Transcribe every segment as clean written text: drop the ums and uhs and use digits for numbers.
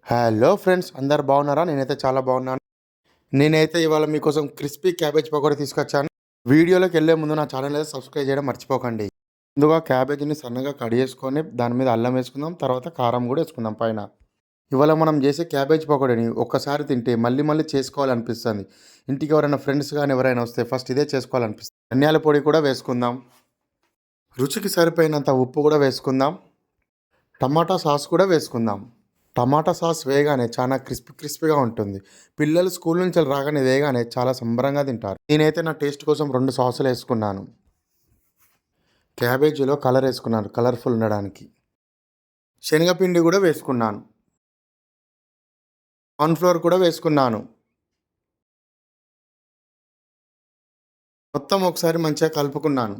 Hello friends, అందరు బాగున్నారా? నేనైతే చాలా బాగున్నాను. నేనైతే ఇవాళ మీకోసం క్రిస్పీ క్యాబేజ్ పకోడీ తీసుకొచ్చాను. వీడియోలోకి వెళ్ళే ముందు నా ఛానల్ అయితే సబ్స్క్రైబ్ చేయడం మర్చిపోకండి. ముందుగా క్యాబేజీని సన్నగా కట్ చేసుకొని దాని మీద అల్లం వేసుకుందాం, తర్వాత కారం కూడా వేసుకుందాం పైన. ఇవాళ మనం చేసే క్యాబేజ్ పకోడీని ఒక్కసారి తింటే మళ్ళీ మళ్ళీ చేసుకోవాలనిపిస్తుంది. ఇంటికి ఎవరైనా ఫ్రెండ్స్ కానీ ఎవరైనా వస్తే ఫస్ట్ ఇదే చేసుకోవాలనిపిస్తుంది. ధనియాల పొడి కూడా వేసుకుందాం, రుచికి సరిపోయినంత ఉప్పు కూడా వేసుకుందాం, టమాటా సాస్ కూడా వేసుకుందాం. టమాటా సాస్ వేయగానే చాలా క్రిస్పీగా ఉంటుంది. పిల్లలు స్కూల్ నుంచి రాగానే వేయగానే చాలా సంబరంగా తింటారు. నేనైతే నా టేస్ట్ కోసం 2 సాసులు వేసుకున్నాను. క్యాబేజీలో కలర్ వేసుకున్నాను, కలర్ఫుల్ ఉండడానికి. శనగపిండి కూడా వేసుకున్నాను. కార్న్‌ఫ్లోర్ కూడా వేసుకున్నాను. మొత్తం ఒకసారి మంచిగా కలుపుకున్నాను.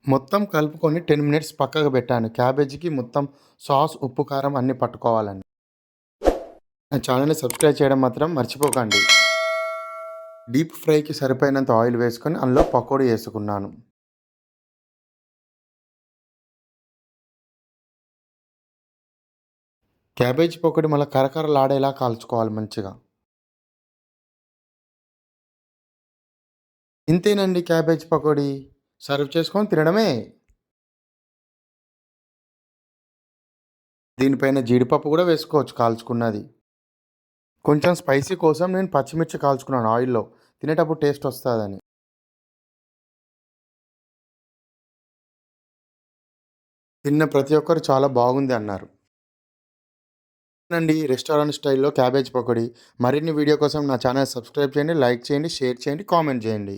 మొత్తం కలుపుకొని 10 మినిట్స్ పక్కకు పెట్టాను. క్యాబేజీకి మొత్తం సాస్, ఉప్పు, కారం అన్నీ పట్టుకోవాలని. నా ఛానల్ని సబ్స్క్రైబ్ చేయడం మాత్రం మర్చిపోకండి. డీప్ ఫ్రైకి సరిపోయినంత ఆయిల్ వేసుకొని అందులో పకోడీ వేసుకున్నాను. క్యాబేజీ పకోడీ మళ్ళీ కరకరలాడేలా కాల్చుకోవాలి మంచిగా. ఇంతేనండి క్యాబేజ్ పకోడీ. సర్వ్ చేసుకొని తినడమే. దీనిపైన జీడిపప్పు కూడా వేసుకోవచ్చు కాల్చుకున్నది. కొంచెం స్పైసీ కోసం నేను పచ్చిమిర్చి కాల్చుకున్నాను ఆయిల్లో, తినేటప్పుడు టేస్ట్ వస్తుందని. తిన్న ప్రతి ఒక్కరు చాలా బాగుంది అన్నారు. అండి రెస్టారెంట్ స్టైల్లో క్యాబేజ్ పకోడీ. మరిన్ని వీడియో కోసం నా ఛానల్ సబ్స్క్రైబ్ చేయండి, లైక్ చేయండి, షేర్ చేయండి, కామెంట్ చేయండి.